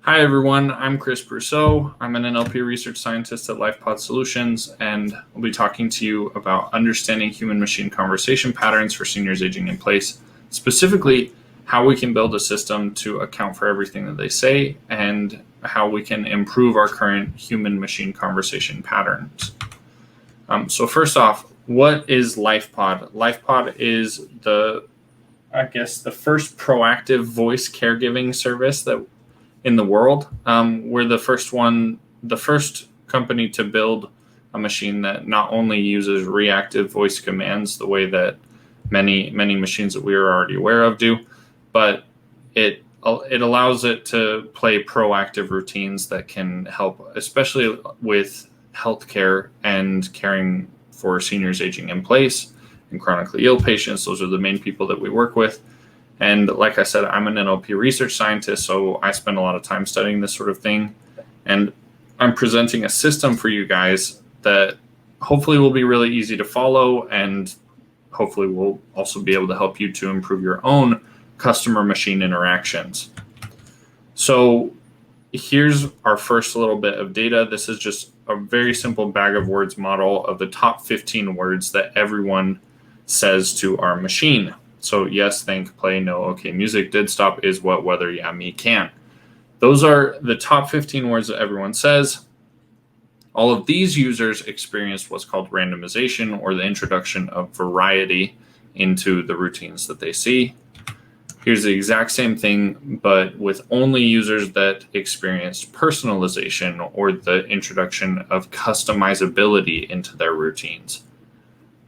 Hi, everyone. I'm Chris Brousseau. I'm an NLP research scientist at LifePod Solutions, and I'll be talking to you about understanding human-machine conversation patterns for seniors aging in place, specifically how we can build a system to account for everything that they say and how we can improve our current human-machine conversation patterns. So first off, what is LifePod? LifePod is the first proactive voice caregiving service that in the world. We're the first company to build a machine that not only uses reactive voice commands the way that many machines that we are already aware of do, but it allows it to play proactive routines that can help, especially with healthcare and caring for seniors aging in place and chronically ill patients. Those are the main people that we work with. And like I said, I'm an NLP research scientist, so I spend a lot of time studying this sort of thing. And I'm presenting a system for you guys that hopefully will be really easy to follow, and hopefully will also be able to help you to improve your own customer-machine interactions. So here's our first little bit of data. This is just a very simple bag of words model of the top 15 words that everyone says to our machine. So yes, think, play, no, okay, music, did, stop, is, what, whether, yeah, me, can. Those are the top 15 words that everyone says. All of these users experienced what's called randomization, or the introduction of variety into the routines that they see. Here's the exact same thing, but with only users that experienced personalization, or the introduction of customizability into their routines.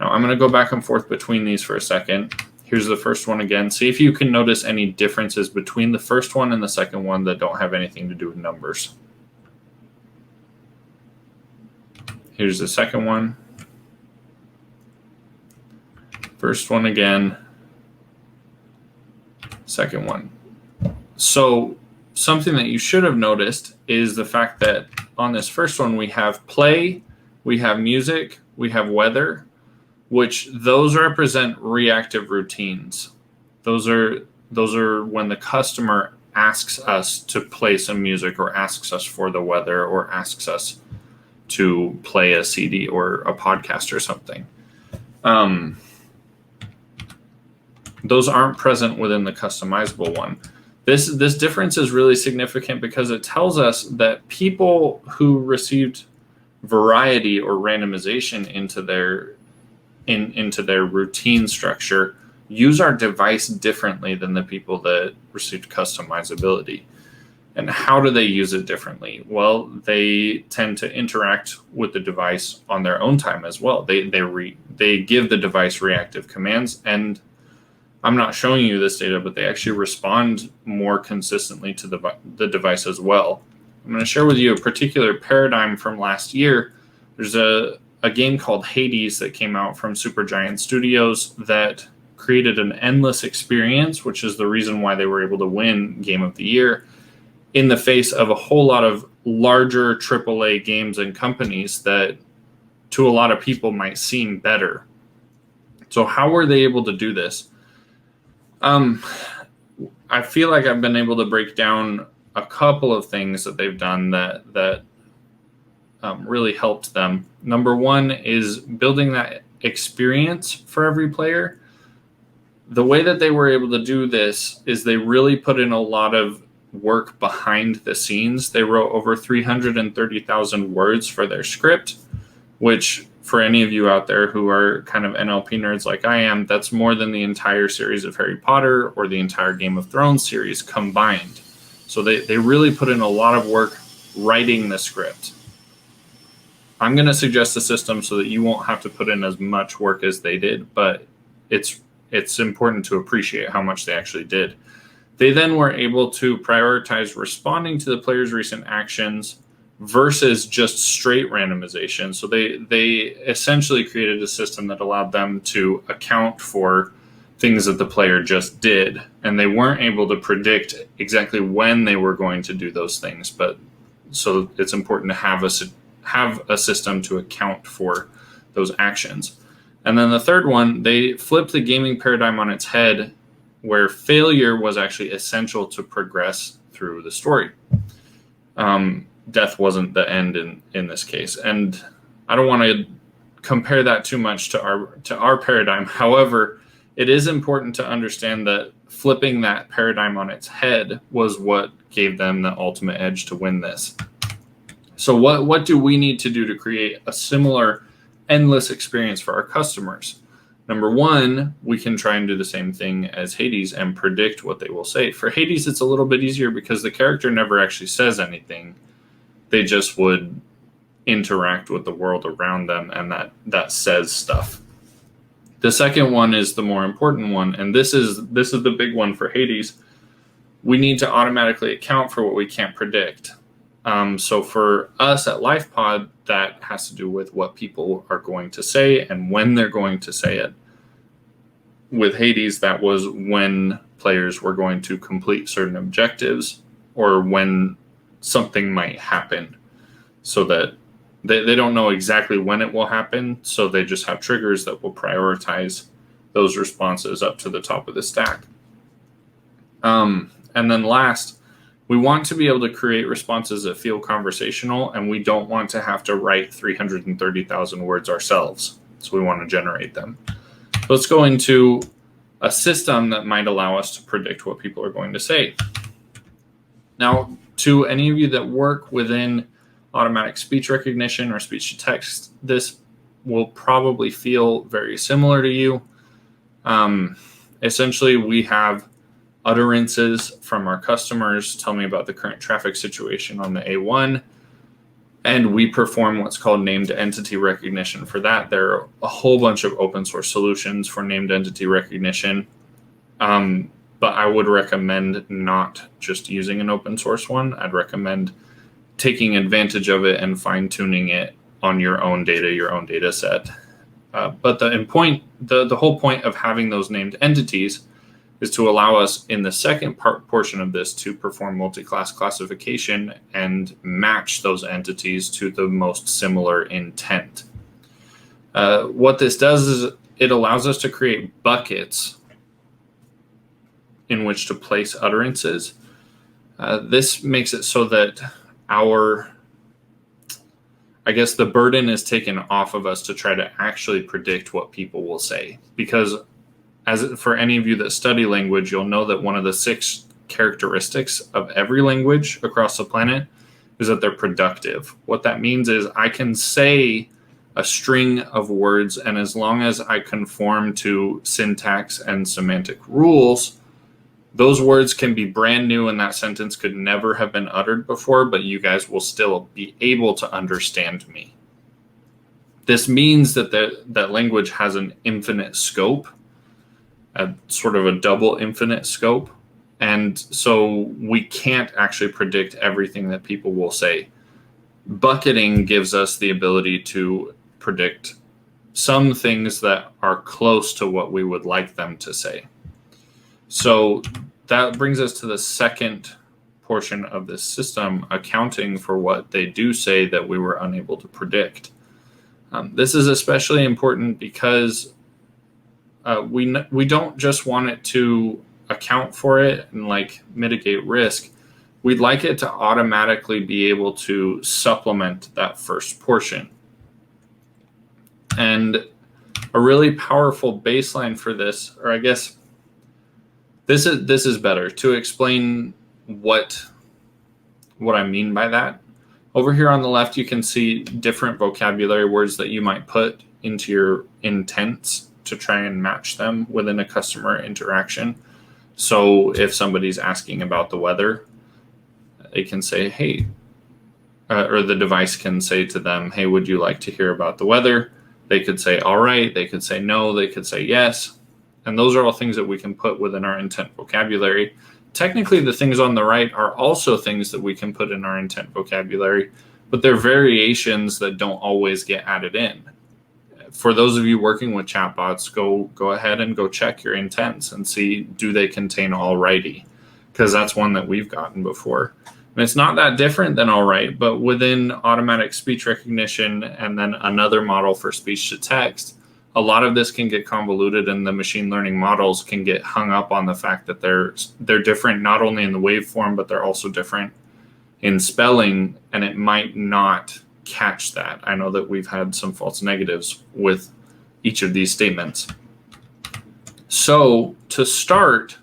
Now I'm going to go back and forth between these for a second. Here's the first one again. See if you can notice any differences between the first one and the second one that don't have anything to do with numbers. Here's the second one. First one again. Second one. So something that you should have noticed is the fact that on this first one we have play, we have music, we have weather, which those represent reactive routines. Those are when the customer asks us to play some music, or asks us for the weather, or asks us to play a CD or a podcast or something. Those aren't present within the customizable one. This difference is really significant because it tells us that people who received variety or randomization into their routine structure use our device differently than the people that received customizability. And how do they use it differently? Well, they tend to interact with the device on their own time as well. They give the device reactive commands, and I'm not showing you this data, but they actually respond more consistently to the device as well. I'm going to share with you a particular paradigm from last year. There's a game called Hades that came out from Supergiant Studios that created an endless experience, which is the reason why they were able to win Game of the Year in the face of a whole lot of larger AAA games and companies that to a lot of people might seem better. So how were they able to do this? I feel like I've been able to break down a couple of things that they've done that really helped them. Number one is building that experience for every player. The way that they were able to do this is they really put in a lot of work behind the scenes. They wrote over 330,000 words for their script, which for any of you out there who are kind of NLP nerds like I am, that's more than the entire series of Harry Potter or the entire Game of Thrones series combined. So they really put in a lot of work writing the script. I'm going to suggest a system so that you won't have to put in as much work as they did, but it's important to appreciate how much they actually did. They then were able to prioritize responding to the player's recent actions versus just straight randomization. So they essentially created a system that allowed them to account for things that the player just did, and they weren't able to predict exactly when they were going to do those things. But so it's important to have a system to account for those actions. And then the third one, they flipped the gaming paradigm on its head, where failure was actually essential to progress through the story. death wasn't the end in this case. And I don't want to compare that too much to our paradigm. However, it is important to understand that flipping that paradigm on its head was what gave them the ultimate edge to win this. So what do we need to do to create a similar endless experience for our customers? Number one, we can try and do the same thing as Hades and predict what they will say. For Hades, it's a little bit easier because the character never actually says anything. They just would interact with the world around them, and that says stuff. The second one is the more important one, and this is the big one for Hades. We need to automatically account for what we can't predict. So for us at LifePod, that has to do with what people are going to say and when they're going to say it. With Hades, that was when players were going to complete certain objectives or when something might happen, so that they don't know exactly when it will happen. So they just have triggers that will prioritize those responses up to the top of the stack. And then last, we want to be able to create responses that feel conversational, and we don't want to have to write 330,000 words ourselves. So we want to generate them. So let's go into a system that might allow us to predict what people are going to say. Now, to any of you that work within automatic speech recognition or speech to text, this will probably feel very similar to you. Essentially, we have utterances from our customers. Tell me about the current traffic situation on the A1. And we perform what's called named entity recognition for that. There are a whole bunch of open source solutions for named entity recognition. But I would recommend not just using an open source one. I'd recommend taking advantage of it and fine tuning it on your own data, your own data set. But the whole point of having those named entities is to allow us in the second portion of this to perform multi-class classification and match those entities to the most similar intent. What this does is it allows us to create buckets in which to place utterances. This makes it so that the burden is taken off of us to try to actually predict what people will say. Because for any of you that study language, you'll know that one of the 6 characteristics of every language across the planet is that they're productive. What that means is I can say a string of words, and as long as I conform to syntax and semantic rules, those words can be brand new and that sentence could never have been uttered before, but you guys will still be able to understand me. This means that that language has an infinite scope, a sort of a double infinite scope. And so we can't actually predict everything that people will say. Bucketing gives us the ability to predict some things that are close to what we would like them to say. So that brings us to the second portion of this system, accounting for what they do say that we were unable to predict. This is especially important because we don't just want it to account for it and mitigate risk. We'd like it to automatically be able to supplement that first portion. And a really powerful baseline for this, or I guess this is better to explain what I mean by that. Over here on the left, you can see different vocabulary words that you might put into your intents to try and match them within a customer interaction. So if somebody's asking about the weather, they can say, hey, or the device can say to them, hey, would you like to hear about the weather? They could say, all right. They could say no. They could say yes. And those are all things that we can put within our intent vocabulary. Technically, the things on the right are also things that we can put in our intent vocabulary, but they're variations that don't always get added in. For those of you working with chatbots, go ahead and go check your intents and see, do they contain all righty? Because that's one that we've gotten before. And it's not that different than all right, but within automatic speech recognition and then another model for speech to text, a lot of this can get convoluted, and the machine learning models can get hung up on the fact that they're different not only in the waveform, but they're also different in spelling, and it might not catch that. I know that we've had some false negatives with each of these statements. So to start,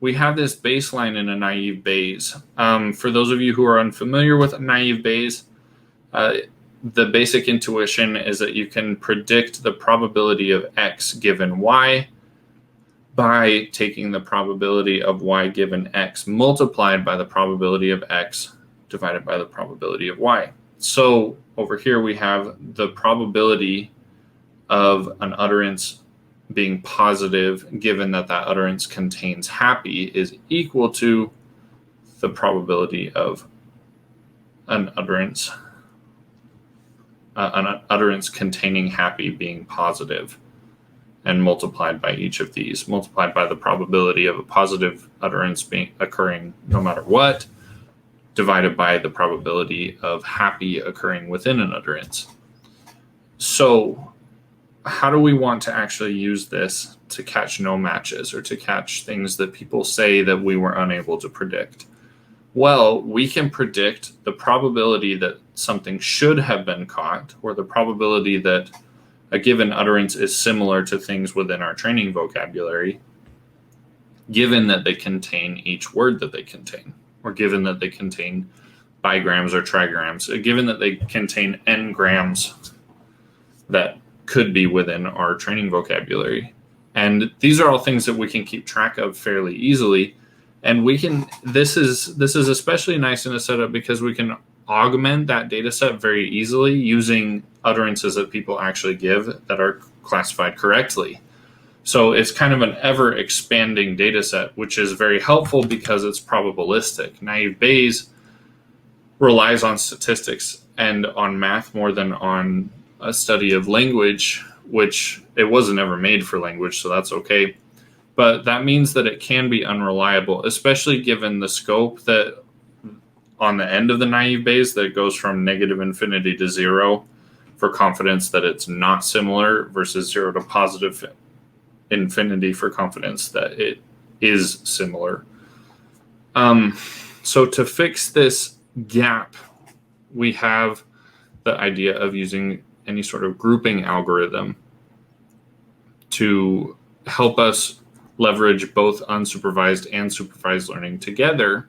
we have this baseline in a naive Bayes. For those of you who are unfamiliar with a naive Bayes, the basic intuition is that you can predict the probability of X given Y by taking the probability of Y given X multiplied by the probability of X divided by the probability of Y. So over here we have the probability of an utterance being positive given that that utterance contains happy is equal to the probability of an utterance containing happy being positive, and multiplied by each of these, multiplied by the probability of a positive utterance occurring no matter what, divided by the probability of happy occurring within an utterance. So how do we want to actually use this to catch no matches or to catch things that people say that we were unable to predict? Well, we can predict the probability that something should have been caught, or the probability that a given utterance is similar to things within our training vocabulary, given that they contain each word that they contain, or given that they contain bigrams or trigrams, given that they contain n grams that could be within our training vocabulary. And these are all things that we can keep track of fairly easily. And we can, this is especially nice in a setup because we can augment that data set very easily using utterances that people actually give that are classified correctly. So it's kind of an ever expanding data set, which is very helpful because it's probabilistic. Naive Bayes relies on statistics and on math more than on a study of language, which it wasn't ever made for language, so that's okay. But that means that it can be unreliable, especially given the scope that on the end of the naive Bayes that goes from negative infinity to 0 for confidence that it's not similar versus 0 to positive infinity for confidence that it is similar. So to fix this gap, we have the idea of using any sort of grouping algorithm to help us leverage both unsupervised and supervised learning together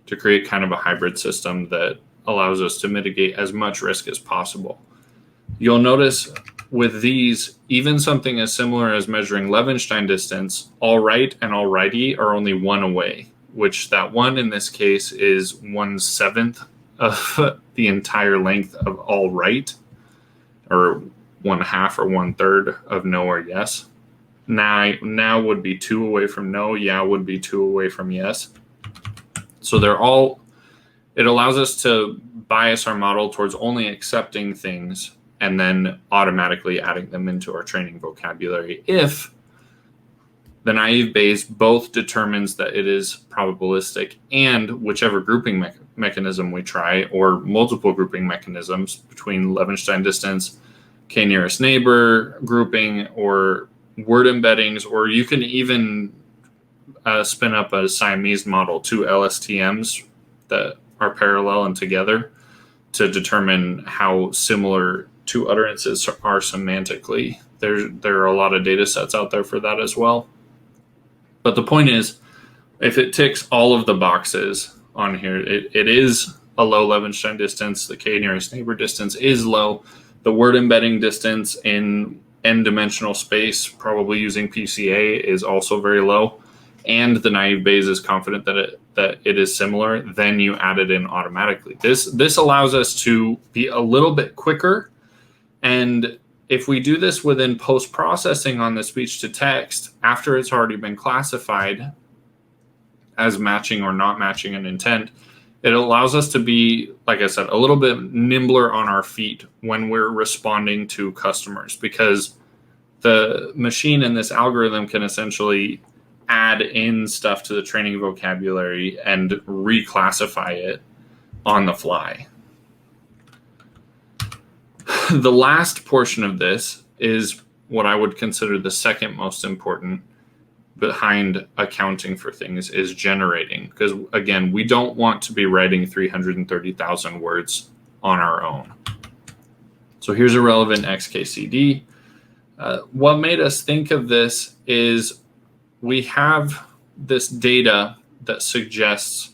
to create kind of a hybrid system that allows us to mitigate as much risk as possible. You'll notice with these, even something as similar as measuring Levenstein distance, all right and all righty are only one away, which that one in this case is 1/7 of the entire length of all right, or 1/2 or 1/3 of no or yes. Now would be 2 away from no, yeah would be 2 away from yes. So it allows us to bias our model towards only accepting things and then automatically adding them into our training vocabulary if the naive Bayes both determines that it is probabilistic and whichever grouping mechanism we try, or multiple grouping mechanisms between Levenstein distance, k nearest neighbor grouping, or word embeddings, or you can even spin up a Siamese model, 2 LSTMs that are parallel and together to determine how similar two utterances are semantically. There are a lot of data sets out there for that as well. But the point is, if it ticks all of the boxes on here, it is a low Levenstein distance. The k nearest neighbor distance is low. The word embedding distance in n-dimensional space, probably using PCA, is also very low. And the naive Bayes is confident that it is similar, then you add it in automatically. This allows us to be a little bit quicker. And if we do this within post-processing on the speech to text, after it's already been classified as matching or not matching an intent, it allows us to be, like I said, a little bit nimbler on our feet when we're responding to customers, because the machine in this algorithm can essentially add in stuff to the training vocabulary and reclassify it on the fly. The last portion of this is what I would consider the second most important, behind accounting for things is generating, because again, we don't want to be writing 330,000 words on our own. So here's a relevant XKCD. What made us think of this is we have this data that suggests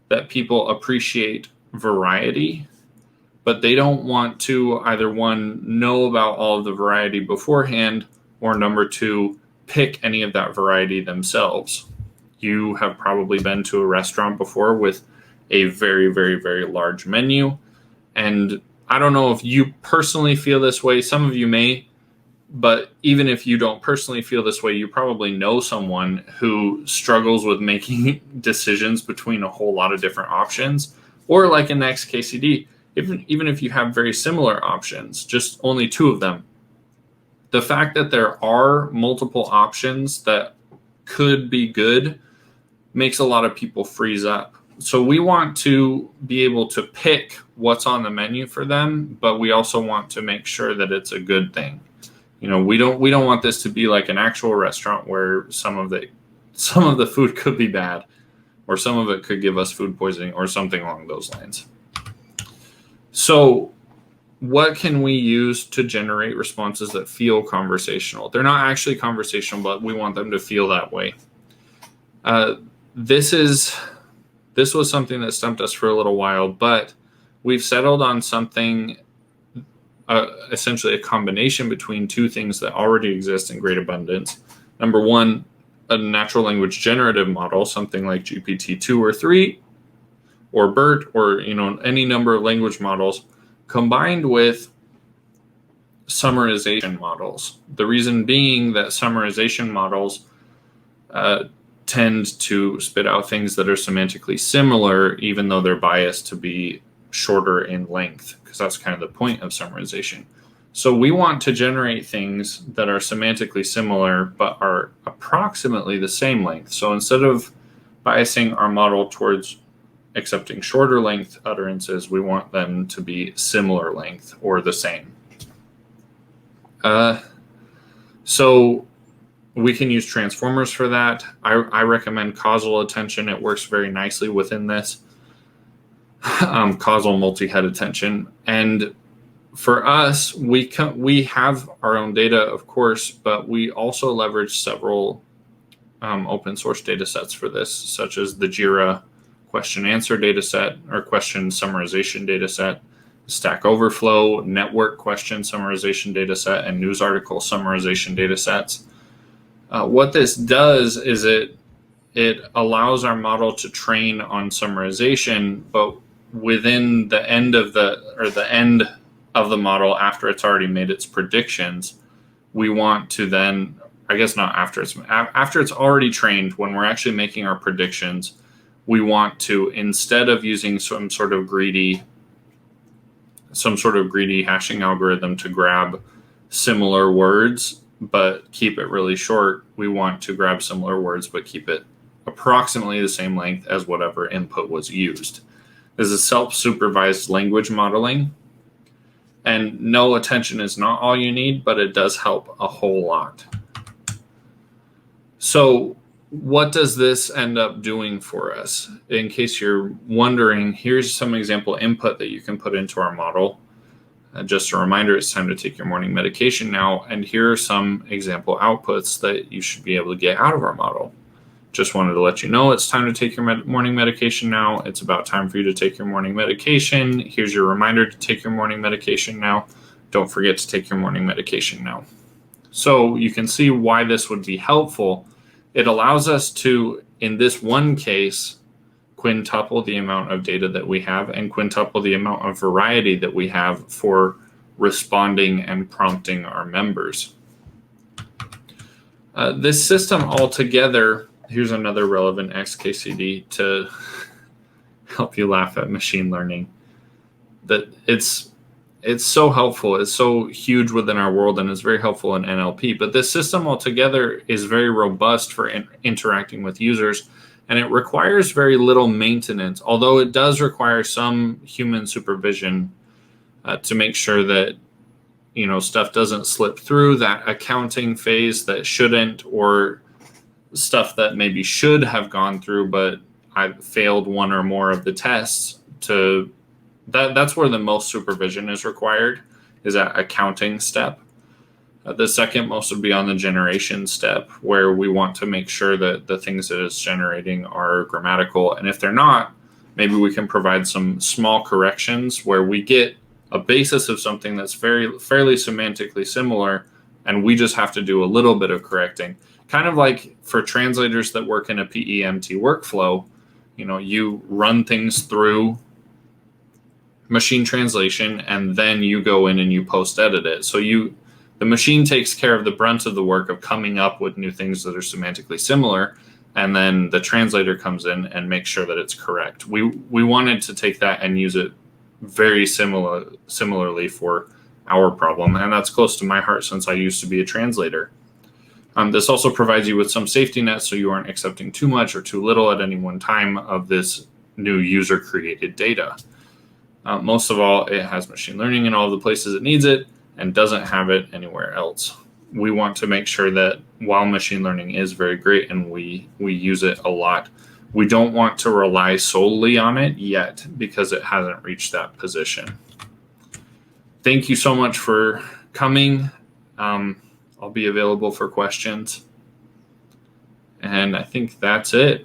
that people appreciate variety, but they don't want to either one, know about all of the variety beforehand, or number two, pick any of that variety themselves. You have probably been to a restaurant before with a very, very, very large menu. And I don't know if you personally feel this way. Some of you may, but even if you don't personally feel this way, you probably know someone who struggles with making decisions between a whole lot of different options. Or like in XKCD, even if you have very similar options, just only two of them, the fact that there are multiple options that could be good makes a lot of people freeze up. So we want to be able to pick what's on the menu for them, but we also want to make sure that it's a good thing. You know, we don't want this to be like an actual restaurant where some of the food could be bad, or some of it could give us food poisoning or something along those lines. So what can we use to generate responses that feel conversational? They're not actually conversational, but we want them to feel that way. This was something that stumped us for a little while, but we've settled on something, essentially a combination between two things that already exist in great abundance. Number one, a natural language generative model, something like GPT-2 or 3, or BERT, or any number of language models, combined with summarization models. The reason being that summarization models tend to spit out things that are semantically similar, even though they're biased to be shorter in length, because that's kind of the point of summarization. So we want to generate things that are semantically similar, but are approximately the same length. So instead of biasing our model towards accepting shorter length utterances, we want them to be similar length or the same. So we can use transformers for that. I recommend causal attention. It works very nicely within this. Causal multi-head attention. And for us, we have our own data, of course, but we also leverage several open source data sets for this, such as the JIRA question answer data set or question summarization data set, Stack Overflow, network question summarization data set, and news article summarization data sets. What this does is it allows our model to train on summarization, but within the end of the model, after it's already made its predictions, we want to then, I guess not after it's already trained, when we're actually making our predictions, we want to, instead of using some sort of greedy hashing algorithm to grab similar words but keep it really short, we want to grab similar words but keep it approximately the same length as whatever input was used. This is self-supervised language modeling, and no, attention is not all you need, but it does help a whole lot. So what does this end up doing for us? In case you're wondering, here's some example input that you can put into our model. Just a reminder, it's time to take your morning medication now. And here are some example outputs that you should be able to get out of our model. Just wanted to let you know it's time to take your morning medication now. It's about time for you to take your morning medication. Here's your reminder to take your morning medication now. Don't forget to take your morning medication now. So you can see why this would be helpful. It allows us to, in this one case, quintuple the amount of data that we have and quintuple the amount of variety that we have for responding and prompting our members. This system altogether, here's another relevant XKCD to help you laugh at machine learning. That it's so helpful. It's so huge within our world, and it's very helpful in NLP. But this system altogether is very robust for interacting with users, and it requires very little maintenance, although it does require some human supervision to make sure that stuff doesn't slip through that accounting phase that shouldn't, or stuff that maybe should have gone through, but I failed one or more of the tests. That's where the most supervision is required, is that accounting step. The second most would be on the generation step, where we want to make sure that the things that it's generating are grammatical. And if they're not, maybe we can provide some small corrections where we get a basis of something that's fairly semantically similar, and we just have to do a little bit of correcting. Kind of like for translators that work in a PEMT workflow, you run things through machine translation and then you go in and you post edit it. So the machine takes care of the brunt of the work of coming up with new things that are semantically similar, and then the translator comes in and makes sure that it's correct. We wanted to take that and use it very similarly for our problem, and that's close to my heart since I used to be a translator. This also provides you with some safety nets so you aren't accepting too much or too little at any one time of this new user-created data. Most of all, it has machine learning in all the places it needs it and doesn't have it anywhere else. We want to make sure that while machine learning is very great and we use it a lot, we don't want to rely solely on it yet because it hasn't reached that position. Thank you so much for coming. I'll be available for questions. And I think that's it.